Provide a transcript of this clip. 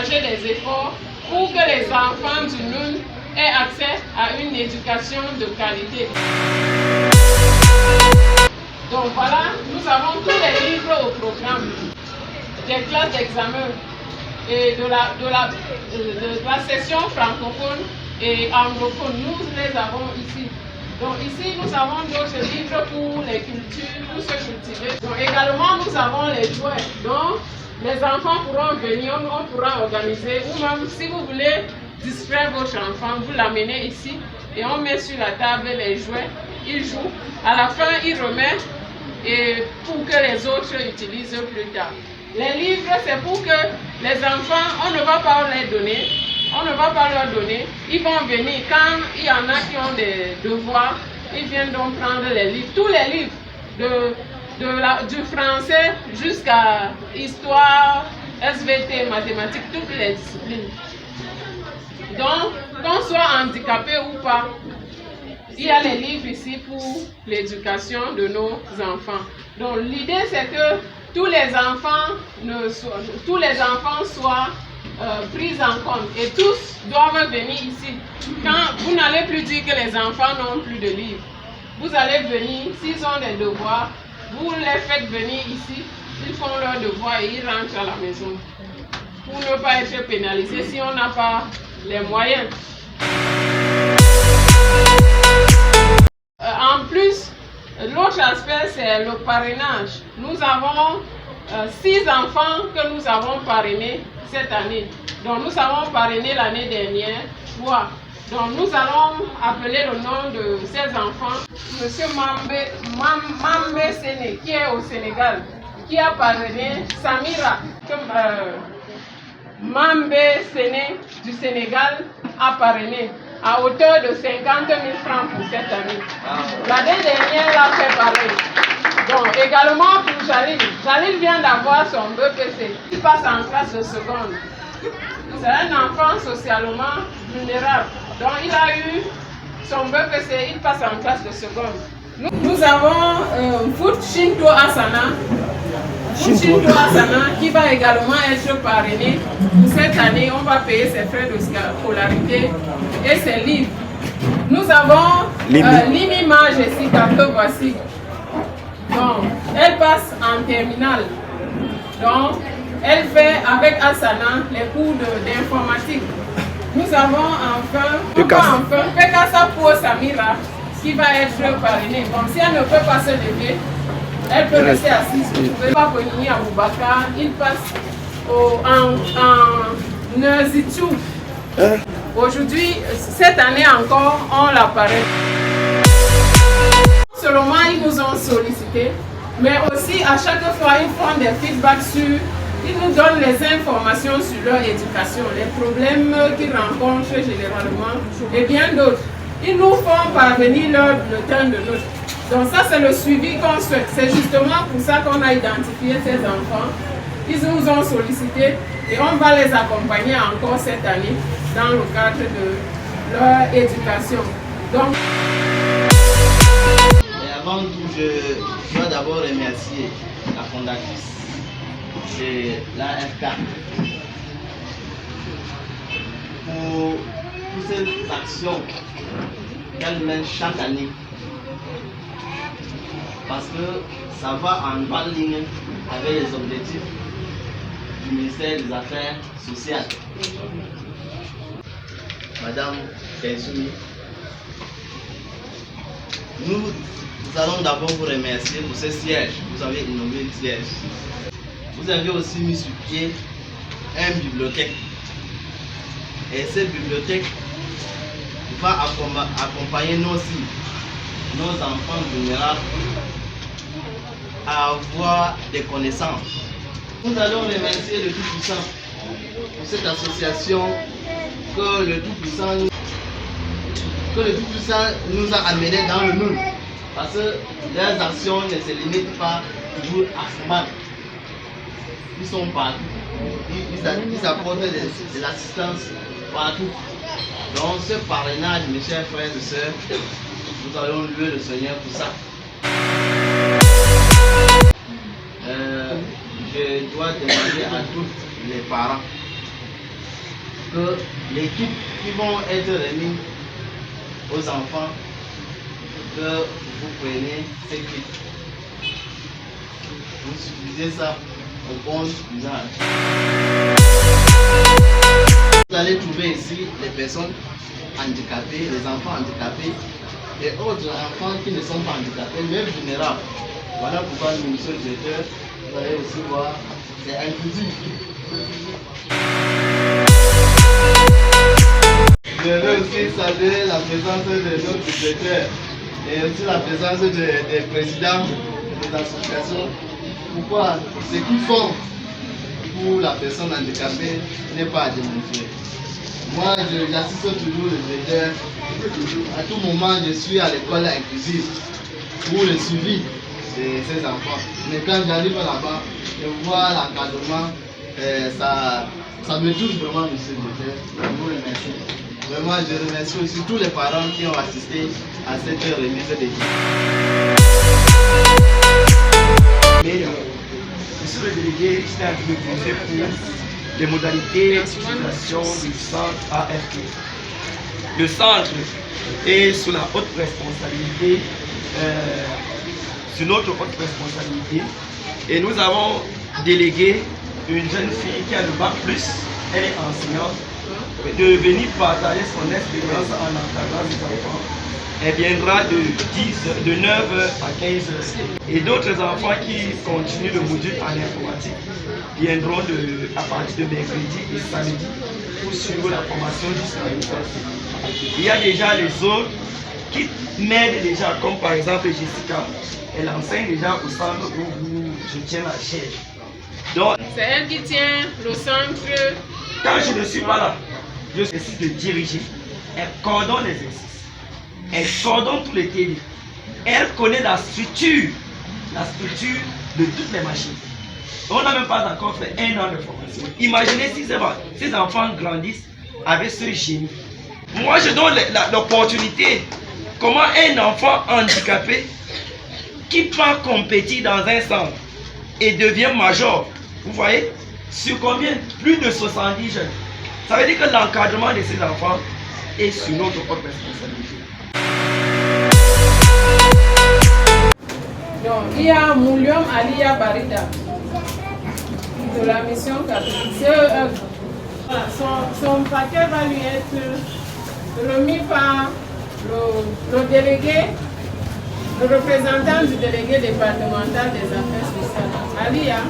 partager des efforts pour que les enfants du NUN aient accès à une éducation de qualité. Donc voilà, nous avons tous les livres au programme, des classes d'examen et de la session francophone et anglophone. Nous les avons ici. Donc ici, nous avons d'autres livres pour les cultures, pour se cultiver. Donc également, nous avons les jouets. Donc les enfants pourront venir, on pourra organiser, ou même si vous voulez distraire votre enfant, vous l'amenez ici et on met sur la table les jouets, il joue. À la fin, il remet et pour que les autres utilisent plus tard. Les livres, c'est pour que les enfants, on ne va pas les donner. On ne va pas leur donner. Ils vont venir. Quand il y en a qui ont des devoirs, ils viennent donc prendre les livres. Tous les livres, du français jusqu'à histoire, SVT, mathématiques, toutes les disciplines. Donc, qu'on soit handicapé ou pas, il y a les livres ici pour l'éducation de nos enfants. Donc, l'idée, c'est que tous les enfants soient pris en compte et tous doivent venir ici. Quand vous n'allez plus dire que les enfants n'ont plus de livres, vous allez venir, s'ils ont des devoirs, vous les faites venir ici, ils font leurs devoirs et ils rentrent à la maison pour ne pas être pénalisés si on n'a pas les moyens. En plus, l'autre aspect, c'est le parrainage. Nous avons 6 enfants que nous avons parrainés cette année. Donc nous avons parrainé l'année dernière 3. Donc nous allons appeler le nom de ces enfants. Monsieur Mambe Séné, qui est au Sénégal, qui a parrainé Samira. Mambe Séné du Sénégal a parrainé à hauteur de 50 000 francs pour cette année. L'année dernière, elle a fait pareil. Donc, également pour Jalil. Jalil vient d'avoir son BPC. Il passe en classe de seconde. C'est un enfant socialement vulnérable. Donc, il a eu son BPC, il passe en classe de seconde. Nous avons Foot Shinto Asana. Shinto Asana qui va également être parrainé. Pour cette année, on va payer ses frais de scolarité et ses livres. Nous avons Limima Jessica, que voici. Donc, elle passe en terminale. Donc, elle fait avec Asana les cours d'informatique. Nous avons enfin Pekasa pour Samira qui va être parrainée. Donc, si elle ne peut pas se lever, elle peut rester assise. Vous pouvez pas venir à Boubacar. Il passe en Nerzitou. Aujourd'hui, cette année encore, on l'apparaît. Seulement, ils nous ont sollicité, mais aussi à chaque fois, ils font des feedbacks ils nous donnent les informations sur leur éducation, les problèmes qu'ils rencontrent généralement et bien d'autres. Ils nous font parvenir leur bulletin de notes. Donc ça, c'est le suivi qu'on souhaite. C'est justement pour ça qu'on a identifié ces enfants. Ils nous ont sollicité et on va les accompagner encore cette année dans le cadre de leur éducation. Donc, avant tout, je dois d'abord remercier la fondatrice de l'AFK pour toutes ces actions qu'elle mène chaque année. Parce que ça va en bonne ligne avec les objectifs du ministère des Affaires sociales. Madame Kensoumi, nous allons d'abord vous remercier pour ce siège. Vous avez innové le siège. Vous avez aussi mis sur pied une bibliothèque. Et cette bibliothèque va accompagner nos enfants vulnérables à avoir des connaissances. Nous allons remercier le Tout-Puissant pour cette association que le Tout-Puissant nous a amenés dans le monde. Parce que leurs actions ne se limitent pas toujours à Fouman. Ils sont partout. Ils apportent de l'assistance partout. Donc ce parrainage, mes chers frères et sœurs, nous allons louer le Seigneur pour ça. Je dois demander à tous les parents que les kits qui vont être remis aux enfants, que vous prenez ces kits. Vous utilisez ça au bon usage. Vous allez trouver ici les personnes handicapées, les enfants handicapés et autres enfants qui ne sont pas handicapés, mais vulnérables. Voilà pourquoi nous, monsieur le directeur, vous allez aussi voir, c'est inclusif. Je veux aussi saluer la présence de notre directeur et aussi la présence des présidents des associations. Pourquoi ce qu'ils font pour la personne handicapée n'est pas à démontrer. Moi, j'assiste toujours le directeur. À tout moment, je suis à l'école inclusive pour le suivi de ces enfants. Mais quand j'arrive là-bas, je vois l'encadrement, ça me touche vraiment, monsieur le directeur. Je vous remercie. Vraiment, je remercie aussi tous les parents qui ont assisté à cette remise des kits. Monsieur le délégué, je tiens à vous poser pour les modalités d'utilisation du centre AFP. Le centre est sous la haute responsabilité, sur notre haute responsabilité, et nous avons délégué une jeune fille qui a le bac plus, elle est enseignante, de venir partager son expérience en encadrant les enfants. Elle viendra de 9h à 15h. Et d'autres enfants qui continuent le module en informatique viendront à partir de mercredi et samedi pour suivre la formation jusqu'à l'université. Il y a déjà les autres qui m'aident déjà, comme par exemple Jessica. Elle enseigne déjà au centre où je tiens la chaire. Donc, c'est elle qui tient le centre. Quand je ne suis pas là, je décide de diriger. Elle coordonne les exercices. Elle coordonne tous les télés. Elle connaît la structure de toutes les machines. On n'a même pas encore fait 1 an de formation. Imaginez si ces enfants grandissent avec ce génie. Moi, je donne l'opportunité. Comment un enfant handicapé qui part compétir dans un centre et devient major, vous voyez, sur combien? Plus de 70 jeunes. Ça veut dire que l'encadrement de ces enfants est sur notre propre responsabilité. Donc, il y a Moulium Aliya Barida de la mission catholique. Son paquet va lui être remis par le délégué, le représentant du délégué départemental des affaires sociales. Aliya.